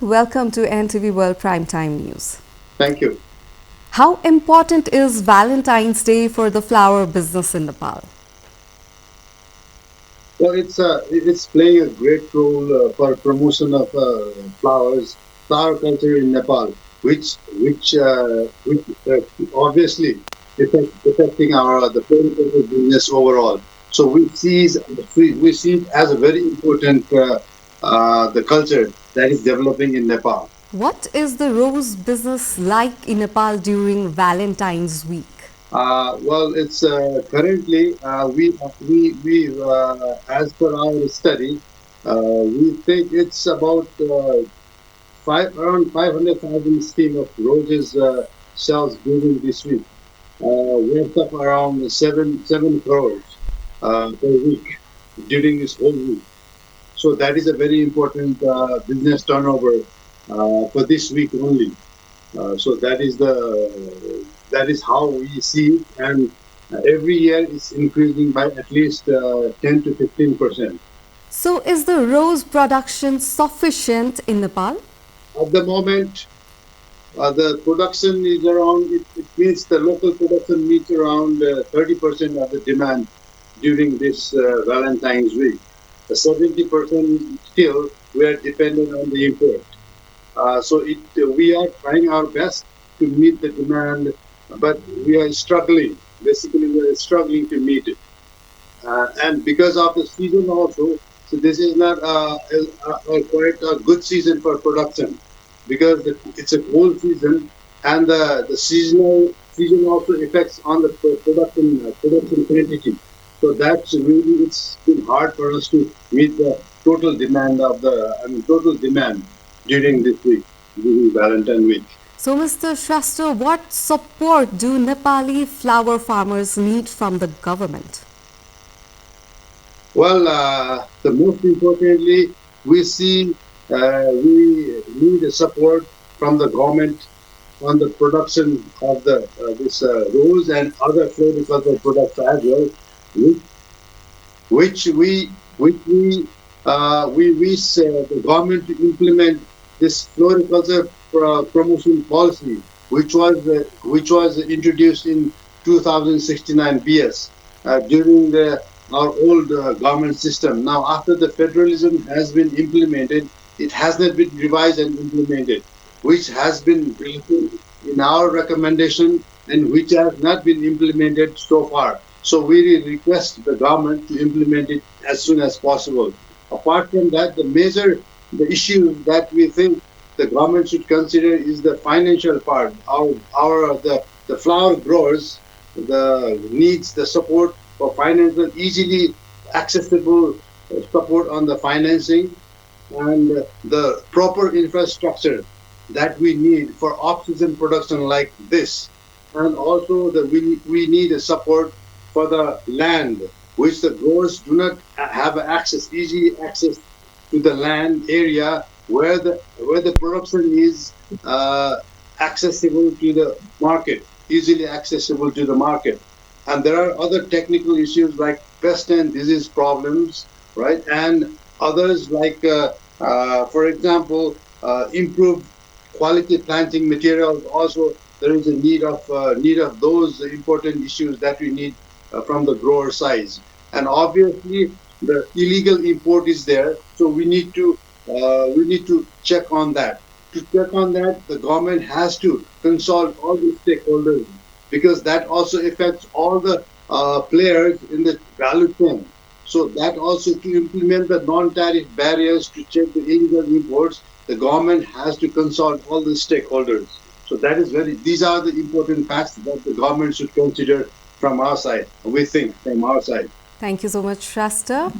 Welcome to NTV World Primetime News. Thank you. How important is Valentine's Day for the flower business in Nepal? Well, it's playing a great role for promotion of flower culture in Nepal, which obviously affecting our the floriculture business overall. So we see it as a very important the culture that is developing in Nepal. What is the rose business like in Nepal during Valentine's week? Well, it's currently as per our study, we think it's about around 500,000 stem of roses shells during this week, worth of around seven crores per week during this whole week. So that is a very important business turnover for this week only. So that is how we see it, and every year it's increasing by at least 10 to 15%. So, is the rose production sufficient in Nepal? At the moment, the production is around. It means the local production meets around 30% of the demand during this Valentine's week. The 70% still we are dependent on the import. We are trying our best to meet the demand, but we are struggling. Basically, we are struggling to meet it, and because of the season also. So this is not quite a good season for production because it's a cold season, and the season also affects on the production quantity. So that's really it's been hard for us to meet the total demand during this week, during Valentine week. So, Mr. Shrestha, what support do Nepali flower farmers need from the government? Well, the most importantly, we need a support from the government on the production of the this rose and other floricultural products as well, which we wish the government to implement this floriculture promotion policy, which was introduced in 2069 BS during our old government system. Now, after the federalism has been implemented, it has not been revised and implemented, which has been written in our recommendation and which has not been implemented so far. So we request the government to implement it as soon as possible. Apart from that, the issue that we think the government should consider is the financial part. The flower growers needs the support for financial easily accessible support on the financing and the proper infrastructure that we need for off-season production like this. And also we need a support for the land, which the growers do not have easy access to the land area where the production is accessible to the market, easily accessible to the market. And there are other technical issues like pest and disease problems, right? And others like, for example, improved quality planting materials. Also, there is a need of those important issues that we need from the grower side. And obviously, the illegal import is there, so we need to check on that. To check on that, the government has to consult all the stakeholders because that also affects all the players in the value chain. So that also to implement the non-tariff barriers to check the illegal imports, the government has to consult all the stakeholders. So that is these are the important facts that the government should consider from our side. We think from our side. Thank you so much, Shrestha.